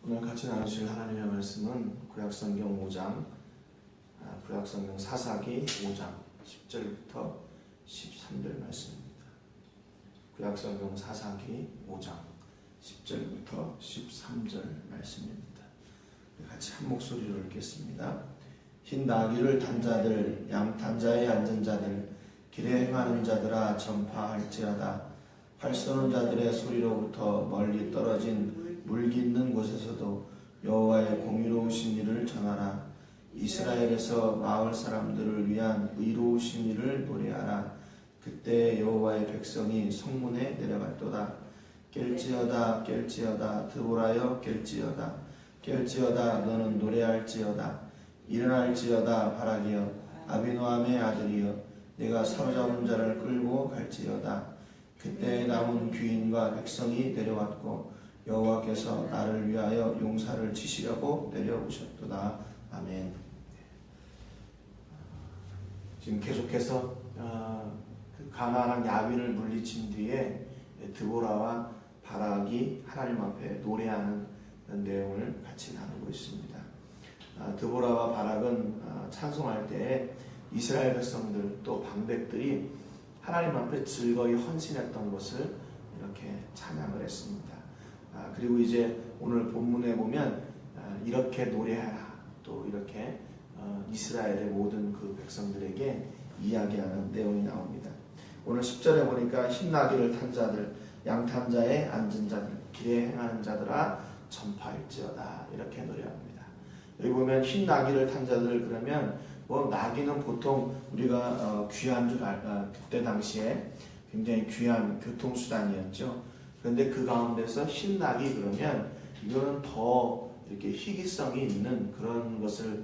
오늘 같이 나누실 하나님의 말씀은 구약성경 5장, 구약성경 사사기 5장 10절부터 13절 말씀입니다. 구약성경 사사기 5장 10절부터 13절 말씀입니다. 같이 한 목소리로 읽겠습니다. 흰 나귀를 탄 자들, 양 탄 자에 앉은 자들, 길에 행하는 자들아 전파할지어다. 활 쏘는 자들의 소리로부터 멀리 떨어진 물 깃는 곳에서도 여호와의 공의로우신 일을 전하라. 이스라엘에서 마을 사람들을 위한 의로우신 일을 노래하라. 그때 여호와의 백성이 성문에 내려갈도다. 깰지어다 깰지어다 드보라여 깰지어다. 깰지어다 너는 노래할지어다. 일어날지어다 바라기여 아비노함의 아들이여 내가 사로잡은 자를 끌고 갈지어다. 그때 남은 귀인과 백성이 내려왔고 여호와께서 나를 위하여 용사를 치시려고 내려오셨도다. 아멘. 지금 계속해서 그 가나안 야윈을 물리친 뒤에 드보라와 바락이 하나님 앞에 노래하는 내용을 같이 나누고 있습니다. 드보라와 바락은 찬송할 때에 이스라엘 백성들 또 방백들이 하나님 앞에 즐거이 헌신했던 것을 이렇게 찬양을 했습니다. 그리고 이제 오늘 본문에 보면 이렇게 노래하라, 또 이렇게 이스라엘의 모든 그 백성들에게 이야기하는 내용이 나옵니다. 오늘 10절에 보니까 흰 나귀를 탄 자들, 양 탄 자에 앉은 자들, 길에 행하는 자들아 전파할지어다 이렇게 노래합니다. 여기 보면 흰 나귀를 탄 자들 그러면 나귀는 보통 우리가 귀한 줄 그때 당시에 굉장히 귀한 교통수단이었죠. 그런데 그 가운데서 흰 나귀 그러면 이거는 더 이렇게 희귀성이 있는 그런 것을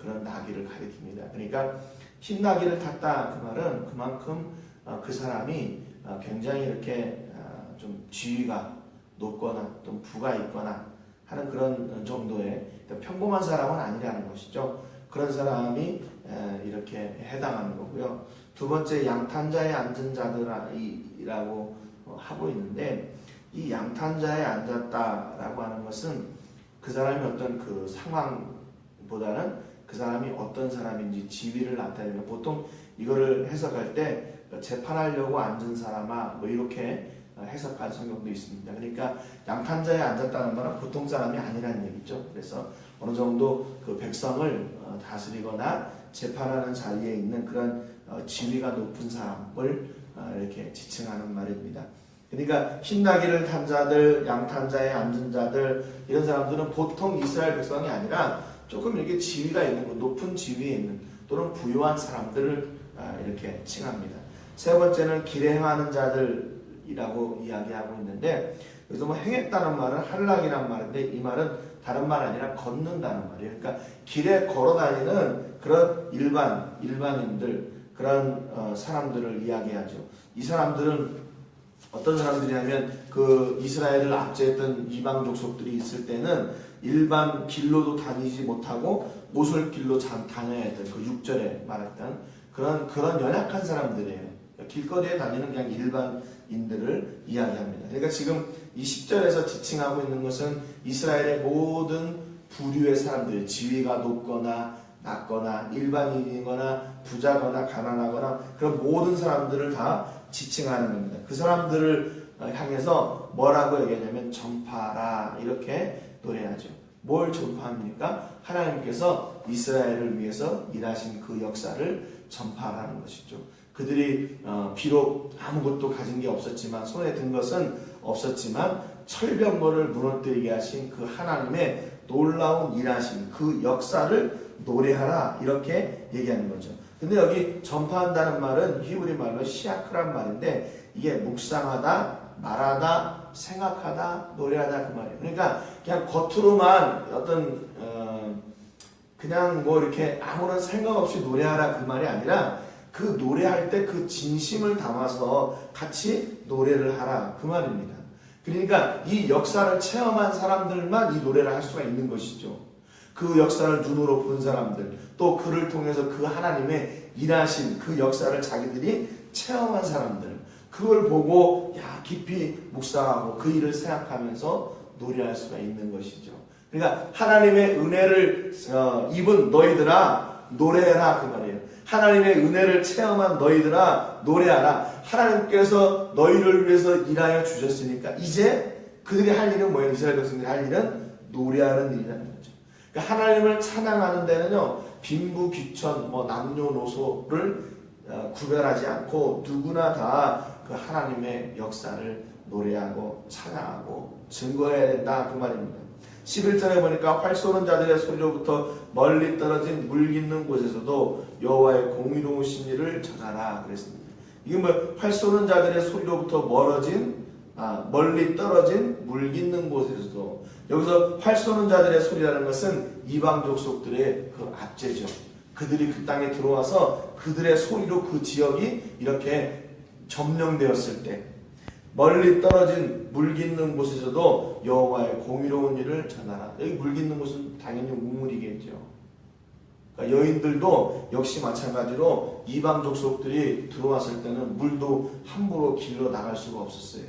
그런 나귀를 가리킵니다. 그러니까 흰 나귀를 탔다 그 말은 그만큼 그 사람이 굉장히 이렇게 좀 지위가 높거나 좀 부가 있거나 하는 그런 정도의 평범한 사람은 아니라는 것이죠. 그런 사람이 이렇게 해당하는 거고요. 두 번째 양탄자에 앉은 자들이라고 하고 있는데 이 양탄자에 앉았다라고 하는 것은 그 사람이 어떤 그 상황보다는 그 사람이 어떤 사람인지 지위를 나타내는 보통 이거를 해석할 때 재판하려고 앉은 사람아 이렇게 해석한 성경도 있습니다. 그러니까 양탄자에 앉았다는 말은 보통 사람이 아니라는 얘기죠. 그래서 어느 정도 그 백성을 다스리거나 재판하는 자리에 있는 그런 지위가 높은 사람을 이렇게 지칭하는 말입니다. 그러니까 흰 나귀를 탄 자들, 양 탄 자에 앉은 자들 이런 사람들은 보통 이스라엘 백성이 아니라 조금 이렇게 지위가 있는 높은 지위에 있는 또는 부유한 사람들을 이렇게 칭합니다. 세 번째는 길에 행하는 자들이라고 이야기하고 있는데 여기서 행했다는 말은 할락이란 말인데 이 말은 다른 말 아니라 걷는다는 말이에요. 그러니까 길에 걸어다니는 그런 일반인들 그런 사람들을 이야기하죠. 이 사람들은 어떤 사람들이냐면 그 이스라엘을 압제했던 이방 족속들이 있을 때는 일반 길로도 다니지 못하고 모솔길로 다녀야 했던 그 6절에 말했던 그런 연약한 사람들이에요. 길거리에 다니는 그냥 일반인들을 이야기합니다. 그러니까 지금 이 10절에서 지칭하고 있는 것은 이스라엘의 모든 부류의 사람들, 지위가 높거나 낮거나 일반인이거나 부자거나 가난하거나 그런 모든 사람들을 다 지칭하는 겁니다. 그 사람들을 향해서 뭐라고 얘기하냐면 전파하라 이렇게 노래하죠. 뭘 전파합니까? 하나님께서 이스라엘을 위해서 일하신 그 역사를 전파하라는 것이죠. 그들이 비록 아무것도 가진 게 없었지만 손에 든 것은 없었지만 철병거를 무너뜨리게 하신 그 하나님의 놀라운 일하신 그 역사를 노래하라 이렇게 얘기하는 거죠. 근데 여기 전파한다는 말은 히브리 말로 시아크란 말인데 이게 묵상하다, 말하다, 생각하다, 노래하다 그 말이에요. 그러니까 그냥 겉으로만 어떤 그냥 이렇게 아무런 생각 없이 노래하라 그 말이 아니라 그 노래할 때 그 진심을 담아서 같이 노래를 하라 그 말입니다. 그러니까 이 역사를 체험한 사람들만 이 노래를 할 수가 있는 것이죠. 그 역사를 눈으로 본 사람들, 또 그를 통해서 그 하나님의 일하신 그 역사를 자기들이 체험한 사람들, 그걸 보고 깊이 묵상하고 그 일을 생각하면서 노래할 수가 있는 것이죠. 그러니까 하나님의 은혜를 입은 너희들아 노래해라 그 말이에요. 하나님의 은혜를 체험한 너희들아 노래하라. 하나님께서 너희를 위해서 일하여 주셨으니까 이제 그들이 할 일은 뭐예요? 이스라엘 백성들이 할 일은 노래하는 일이라는 거죠. 그러니까 하나님을 찬양하는 데는요, 빈부 귀천 남녀노소를 구별하지 않고 누구나 다 그 하나님의 역사를 노래하고 찬양하고 증거해야 된다 그 말입니다. 11절에 보니까 활 쏘는 자들의 소리로부터 멀리 떨어진 물 깃는 곳에서도 여호와의 공의로우신 일을 전하라 그랬습니다. 이게 활 쏘는 자들의 소리로부터 멀리 떨어진 물 깃는 곳에서도, 여기서 활 쏘는 자들의 소리라는 것은 이방 족속들의 그 압제죠. 그들이 그 땅에 들어와서 그들의 소리로 그 지역이 이렇게 점령되었을 때 멀리 떨어진 물 깃는 곳에서도 여호와의 공의로운 일을 전하라. 여기 물 깃는 곳은 당연히 우물이겠죠. 그러니까 여인들도 역시 마찬가지로 이방 족속들이 들어왔을 때는 물도 함부로 길러 나갈 수가 없었어요.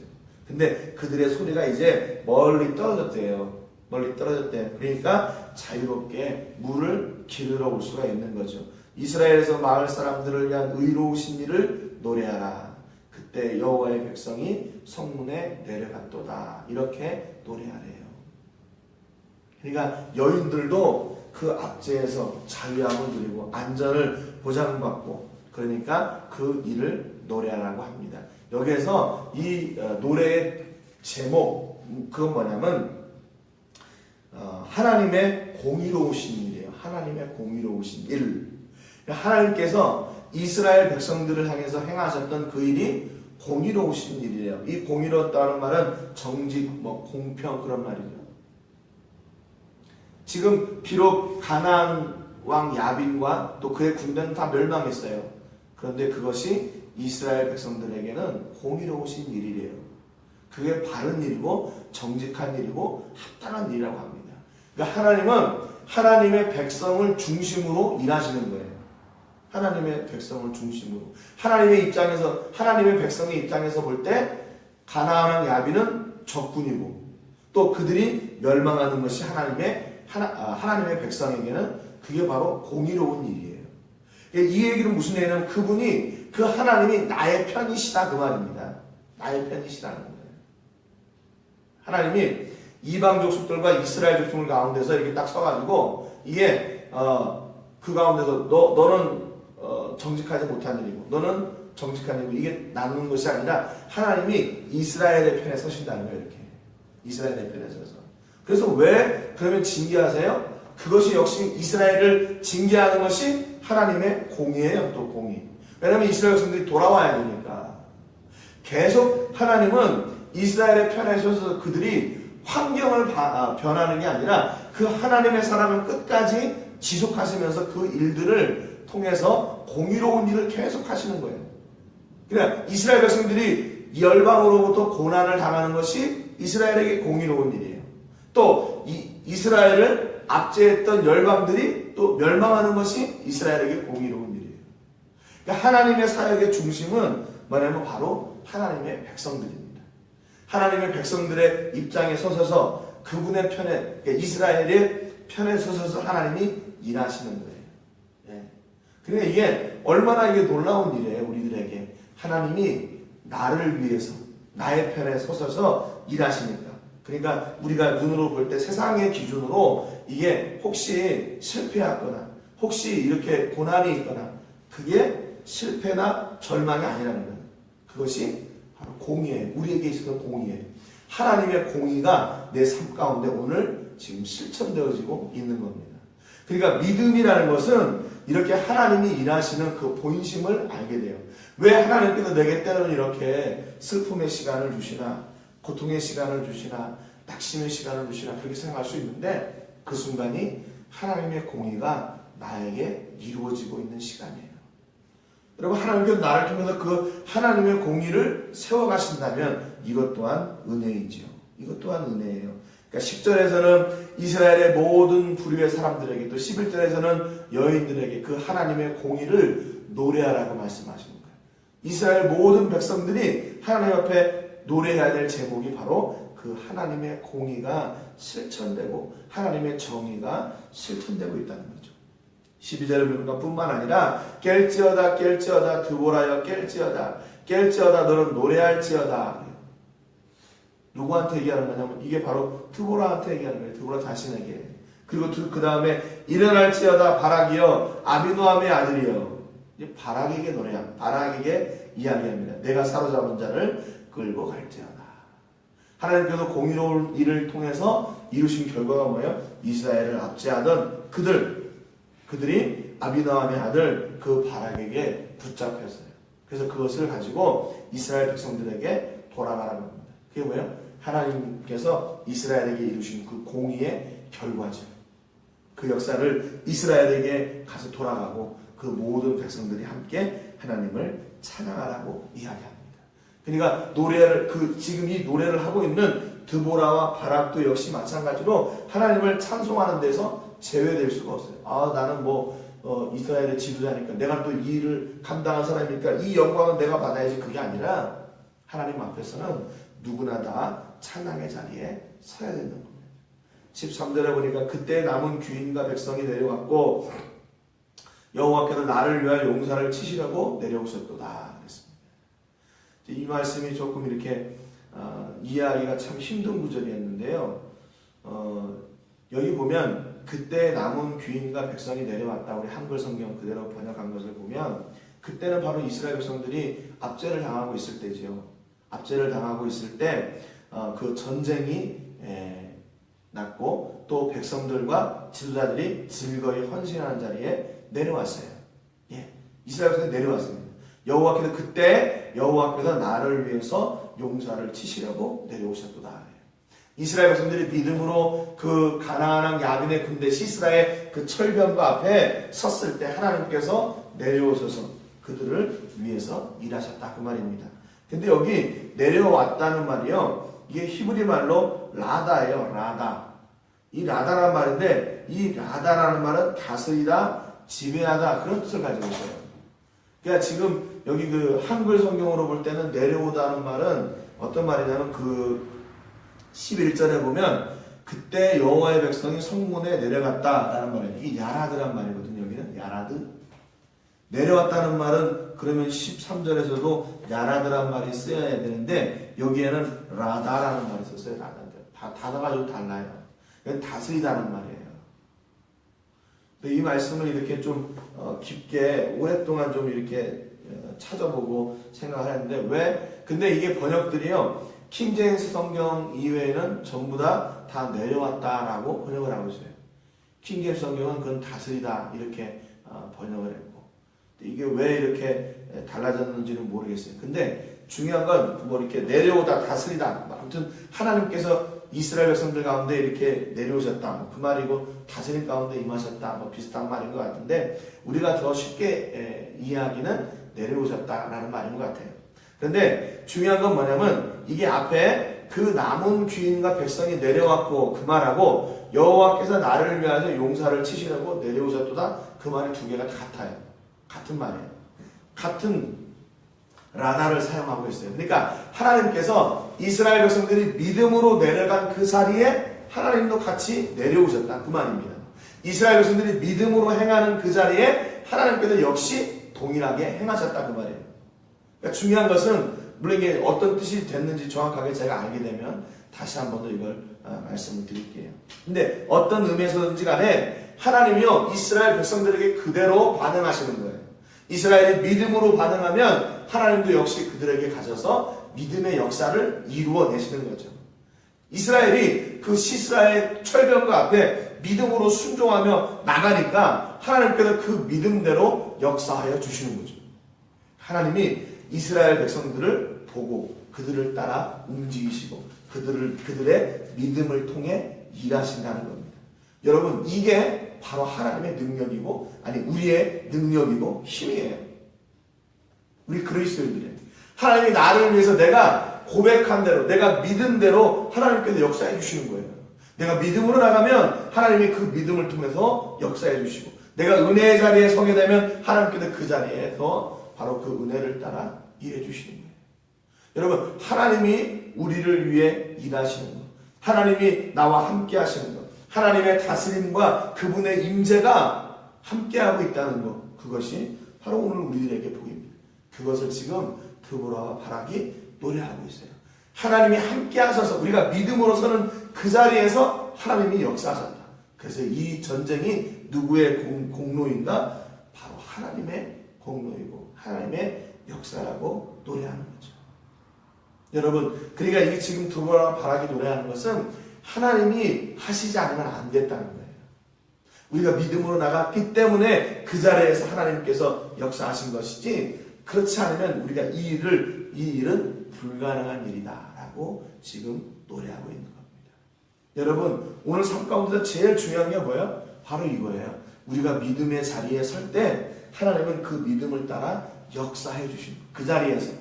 근데 그들의 소리가 이제 멀리 떨어졌대요. 멀리 떨어졌대요. 그러니까 자유롭게 물을 기르러 올 수가 있는 거죠. 이스라엘에서 마을 사람들을 위한 의로우신 일을 노래하라. 그때 여호와의 백성이 성문에 내려갔도다. 이렇게 노래하래요. 그러니까 여인들도 그 압제에서 자유함을 누리고 안전을 보장받고, 그러니까 그 일을 노래하라고 합니다. 여기에서 이 노래의 제목, 그건 뭐냐면 하나님의 공의로우신 일이에요. 하나님의 공의로우신 일. 하나님께서 이스라엘 백성들을 향해서 행하셨던 그 일이 공의로우신 일이에요. 이 공의롭다는 말은 정직, 공평 그런 말이죠. 지금 비록 가나안 왕 야빈과 또 그의 군대는 다 멸망했어요. 그런데 그것이 이스라엘 백성들에게는 공의로우신 일이래요. 그게 바른 일이고 정직한 일이고 합당한 일이라고 합니다. 그러니까 하나님은 하나님의 백성을 중심으로 일하시는 거예요. 하나님의 백성을 중심으로. 하나님의 백성의 입장에서 볼 때 가나안 왕야빈은 적군이고, 또 그들이 멸망하는 것이 하나님의 백성에게는 그게 바로 공의로운 일이에요. 이 얘기는 무슨 얘기냐면 그분이, 그 하나님이 나의 편이시다 그 말입니다. 나의 편이시다는 거예요. 하나님이 이방 족속들과 이스라엘 족속들 가운데서 이렇게 딱 서가지고 이게 그 가운데서 너는 정직하지 못한 일이고 너는 정직한 일이고 이게 나누는 것이 아니라 하나님이 이스라엘의 편에 서신다는 거예요. 이렇게 이스라엘의 편에 서서. 그래서 왜 그러면 징계하세요? 그것이 역시 이스라엘을 징계하는 것이 하나님의 공의예요. 또 공의. 왜냐하면 이스라엘 백성들이 돌아와야 되니까. 계속 하나님은 이스라엘의 편에 서서 그들이 환경을 변하는 게 아니라 그 하나님의 사랑을 끝까지 지속하시면서 그 일들을 통해서 공의로운 일을 계속 하시는 거예요. 그러니까 이스라엘 백성들이 열방으로부터 고난을 당하는 것이 이스라엘에게 공의로운 일이에요. 또 이스라엘을 압제했던 열방들이 또 멸망하는 것이 이스라엘에게 공의로운 일이에요. 그러니까 하나님의 사역의 중심은 뭐냐면 바로 하나님의 백성들입니다. 하나님의 백성들의 입장에 서서 그분의 편에, 그러니까 이스라엘의 편에 서서 하나님이 일하시는 거예요. 그러니까 이게 얼마나 이게 놀라운 일이에요. 우리들에게 하나님이 나를 위해서 나의 편에 서서 일하시니까. 그러니까 우리가 눈으로 볼 때 세상의 기준으로 이게 혹시 실패하거나 혹시 이렇게 고난이 있거나 그게 실패나 절망이 아니라는 거예요. 그것이 바로 공의예요. 우리에게 있어서 공의예요. 하나님의 공의가 내 삶 가운데 오늘 지금 실천되어지고 있는 겁니다. 그러니까 믿음이라는 것은 이렇게 하나님이 일하시는 그 본심을 알게 돼요. 왜 하나님께서 내게 때로는 이렇게 슬픔의 시간을 주시나, 고통의 시간을 주시나, 낙심의 시간을 주시나, 그렇게 생각할 수 있는데 그 순간이 하나님의 공의가 나에게 이루어지고 있는 시간이에요. 여러분, 하나님께서 나를 통해서 그 하나님의 공의를 세워가신다면 이것 또한 은혜이지요. 이것 또한 은혜예요. 그러니까 10절에서는 이스라엘의 모든 부류의 사람들에게, 또 11절에서는 여인들에게 그 하나님의 공의를 노래하라고 말씀하시는 거예요. 이스라엘 모든 백성들이 하나님 앞에 노래해야 될 제목이 바로 그 하나님의 공의가 실천되고 하나님의 정의가 실천되고 있다는 거죠. 12절에 보니까 뿐만 아니라 깰지어다 깰지어다 드보라여 깰지어다 너는 노래할지어다. 누구한테 얘기하는 거냐면 이게 바로 드보라한테 얘기하는 거예요. 드보라 자신에게. 그리고 그 다음에 일어날지어다 바락이여 아비노함의 아들이여. 바락에게 노래합니다. 바락에게 이야기합니다. 내가 사로잡은 자를 끌고 갈지어다. 하나님께서 공의로운 일을 통해서 이루신 결과가 뭐예요? 이스라엘을 압제하던 그들이 아비노함의 아들 그 바락에게 붙잡혔어요. 그래서 그것을 가지고 이스라엘 백성들에게 돌아가라는 겁니다. 그게 뭐예요? 하나님께서 이스라엘에게 이루신 그 공의의 결과죠. 그 역사를 이스라엘에게 가서 돌아가고 그 모든 백성들이 함께 하나님을 찬양하라고 이야기합니다. 그러니까 지금 이 노래를 하고 있는 드보라와 바락도 역시 마찬가지로 하나님을 찬송하는 데서 제외될 수가 없어요. 나는 이스라엘의 지도자니까 내가 또 이 일을 감당한 사람이니까 이 영광은 내가 받아야지. 그게 아니라 하나님 앞에서는 누구나 다 찬양의 자리에 서야 되는 겁니다. 13절에 보니까 그때 남은 귀인과 백성이 내려왔고 여호와께서 나를 위하여 용사를 치시려고 내려오셨도다 그랬습니다. 이 말씀이 조금 이렇게 이해하기가 참 힘든 구절이었는데요. 여기 보면 그때 남은 귀인과 백성이 내려왔다. 우리 한글 성경 그대로 번역한 것을 보면 그때는 바로 이스라엘 백성들이 압제를 당하고 있을 때지요. 압제를 당하고 있을 때 그 전쟁이 났고 또 백성들과 지도자들이 즐거이 헌신하는 자리에 내려왔어요. 이스라엘 백성이 내려왔습니다. 여호와께서 나를 위해서 용사를 치시려고 내려오셨도다. 이스라엘 백성들이 믿음으로 그 가나안 야빈의 군대 시스라의 그 철병과 앞에 섰을 때 하나님께서 내려오셔서 그들을 위해서 일하셨다 그 말입니다. 근데 여기 내려왔다는 말이요, 이게 히브리 말로 라다예요. 라다. 이 라다라는 말인데 이 라다라는 말은 다스리다, 지배하다 그런 뜻을 가지고 있어요. 그러니까 지금 여기 그 한글 성경으로 볼 때는 내려오다는 말은 어떤 말이냐면 그 11절에 보면 그때 여호와의 백성이 성문에 내려갔다라는 말이에요. 이 야라드란 말이거든요. 여기는 야라드. 내려왔다는 말은 그러면 13절에서도 야라드란 말이 쓰여야 되는데 여기에는 라다라는 말이 썼어요. 라다. 단어가 좀 달라요. 다스리다는 말이에요. 근데 이 말씀을 이렇게 좀 깊게 오랫동안 좀 이렇게 찾아보고 생각을 했는데 왜? 근데 이게 번역들이요. 킹제임스 성경 이외에는 전부 다 내려왔다라고 번역을 하고 있어요. 킹제임스 성경은 그건 다스리다 이렇게 번역을 했고 이게 왜 이렇게 달라졌는지는 모르겠어요. 근데 중요한 건 이렇게 내려오다 다스리다 아무튼 하나님께서 이스라엘 백성들 가운데 이렇게 내려오셨다 그 말이고 다스림 가운데 임하셨다 비슷한 말인 것 같은데 우리가 더 쉽게 이해하기는 내려오셨다라는 말인 것 같아요. 그런데 중요한 건 뭐냐면 이게 앞에 그 남은 귀인과 백성이 내려왔고 그 말하고 여호와께서 나를 위하여 용사를 치시려고 내려오셨도다 그 말이 두 개가 같아요. 같은 말이에요. 같은 라다를 사용하고 있어요. 그러니까 하나님께서 이스라엘 백성들이 믿음으로 내려간 그 자리에 하나님도 같이 내려오셨다 그 말입니다. 이스라엘 백성들이 믿음으로 행하는 그 자리에 하나님께서 역시 동일하게 행하셨다 그 말이에요. 그러니까 중요한 것은 물론 이게 어떤 뜻이 됐는지 정확하게 제가 알게 되면 다시 한 번 더 이걸 말씀을 드릴게요. 근데 어떤 의미에서든지 간에 하나님이요 이스라엘 백성들에게 그대로 반응하시는 거예요. 이스라엘이 믿음으로 반응하면 하나님도 역시 그들에게 가셔서 믿음의 역사를 이루어내시는 거죠. 이스라엘이 그 시스라의 철병과 앞에 믿음으로 순종하며 나가니까 하나님께서 그 믿음대로 역사하여 주시는 거죠. 하나님이 이스라엘 백성들을 보고 그들을 따라 움직이시고 그들의 믿음을 통해 일하신다는 겁니다. 여러분 이게 바로 하나님의 능력이고 우리의 능력이고 힘이에요. 우리 그리스도인들의 하나님이 나를 위해서 내가 고백한 대로 내가 믿은 대로 하나님께서 역사해 주시는 거예요. 내가 믿음으로 나가면 하나님이 그 믿음을 통해서 역사해 주시고 내가 은혜의 자리에 서게 되면 하나님께서 그 자리에서 바로 그 은혜를 따라 일해 주시는 거예요. 여러분 하나님이 우리를 위해 일하시는 것, 하나님이 나와 함께 하시는 것, 하나님의 다스림과 그분의 임재가 함께하고 있다는 것, 그것이 바로 오늘 우리들에게 복입니다. 그것을 지금 드보라와 바락이 노래하고 있어요. 하나님이 함께 하셔서 우리가 믿음으로서는 그 자리에서 하나님이 역사하셨다. 그래서 이 전쟁이 누구의 공로인가? 바로 하나님의 공로이고 하나님의 역사라고 노래하는 거죠. 여러분, 그러니까 이게 지금 드보라와 바락이 노래하는 것은 하나님이 하시지 않으면 안 됐다는 거예요. 우리가 믿음으로 나갔기 때문에 그 자리에서 하나님께서 역사하신 것이지, 그렇지 않으면 우리가 이 일은 불가능한 일이다라고 지금 노래하고 있는 겁니다. 여러분, 오늘 삶 가운데서 제일 중요한 게 뭐예요? 바로 이거예요. 우리가 믿음의 자리에 설 때 하나님은 그 믿음을 따라 역사해 주신 그 자리에서,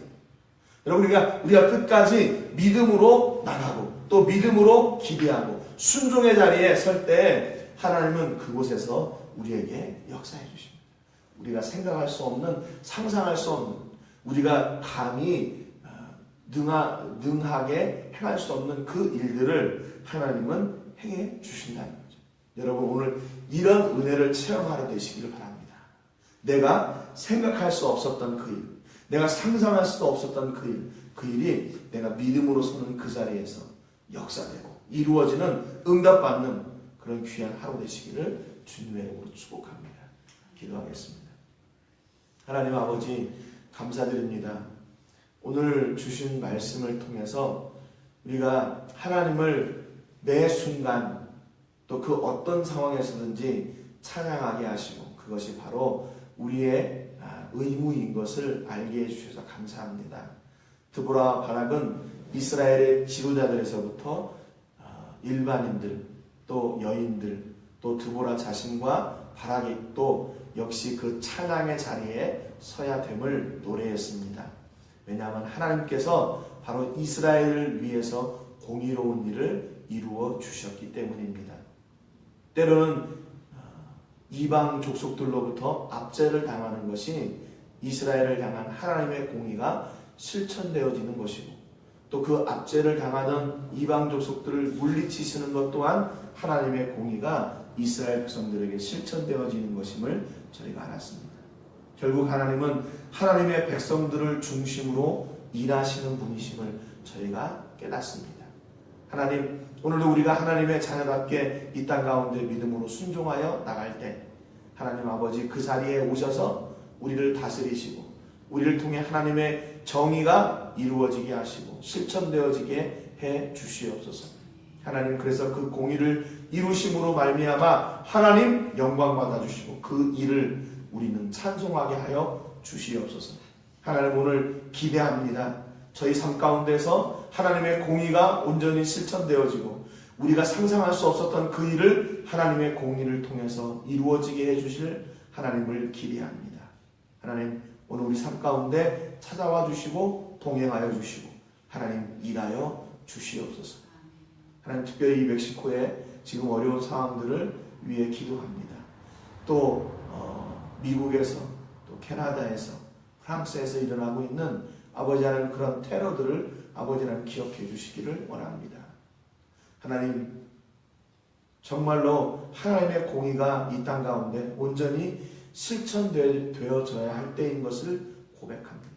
여러분, 우리가 끝까지 믿음으로 나가고 또 믿음으로 기대하고 순종의 자리에 설 때 하나님은 그곳에서 우리에게 역사해 주십니다. 우리가 생각할 수 없는, 상상할 수 없는, 우리가 감히 능하게 행할 수 없는 그 일들을 하나님은 행해 주신다는 거죠. 여러분, 오늘 이런 은혜를 체험하러 되시기를 바랍니다. 내가 생각할 수 없었던 그 일, 내가 상상할 수도 없었던 그 일이 내가 믿음으로 서는 그 자리에서 역사되고 이루어지는, 응답받는 그런 귀한 하루 되시기를 주님의 이름으로 축복합니다. 기도하겠습니다. 하나님 아버지, 감사드립니다. 오늘 주신 말씀을 통해서 우리가 하나님을 매 순간 또 그 어떤 상황에서든지 찬양하게 하시고 그것이 바로 우리의 의무인 것을 알게 해주셔서 감사합니다. 드보라와 바락은 이스라엘의 지도자들에서부터 일반인들, 또 여인들, 또 드보라 자신과 바락이 또 역시 그 찬양의 자리에 서야 됨을 노래했습니다. 왜냐하면 하나님께서 바로 이스라엘을 위해서 공의로운 일을 이루어 주셨기 때문입니다. 때로는 이방 족속들로부터 압제를 당하는 것이 이스라엘을 향한 하나님의 공의가 실천되어지는 것이고, 또 그 압제를 당하던 이방 족속들을 물리치시는 것 또한 하나님의 공의가 이스라엘 백성들에게 실천되어지는 것임을 저희가 알았습니다. 결국 하나님은 하나님의 백성들을 중심으로 일하시는 분이심을 저희가 깨닫습니다. 하나님, 오늘도 우리가 하나님의 자녀답게 이 땅 가운데 믿음으로 순종하여 나갈 때 하나님 아버지 그 자리에 오셔서 우리를 다스리시고 우리를 통해 하나님의 정의가 이루어지게 하시고 실천되어지게 해 주시옵소서. 하나님, 그래서 그 공의를 이루심으로 말미암아 하나님 영광 받아주시고 그 일을 우리는 찬송하게 하여 주시옵소서. 하나님, 오늘 기대합니다. 저희 삶 가운데서 하나님의 공의가 온전히 실천되어지고 우리가 상상할 수 없었던 그 일을 하나님의 공의를 통해서 이루어지게 해주실 하나님을 기대합니다. 하나님, 오늘 우리 삶 가운데 찾아와 주시고 동행하여 주시고 하나님 일하여 주시옵소서. 하나님, 특별히 이 멕시코의 지금 어려운 상황들을 위해 기도합니다. 또 미국에서, 또 캐나다에서, 프랑스에서 일어나고 있는 아버지 하나님 그런 테러들을 아버지 하나님 기억해 주시기를 원합니다. 하나님, 정말로 하나님의 공의가 이 땅 가운데 온전히 실천되어져야 할 때인 것을 고백합니다.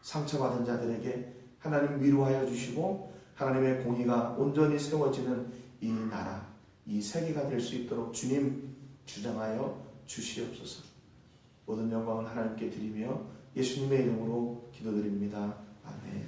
상처받은 자들에게 하나님 위로하여 주시고 하나님의 공의가 온전히 세워지는 이 나라, 이 세계가 될 수 있도록 주님 주장하여 주시옵소서. 모든 영광은 하나님께 드리며 예수님의 이름으로 기도드립니다. 아멘.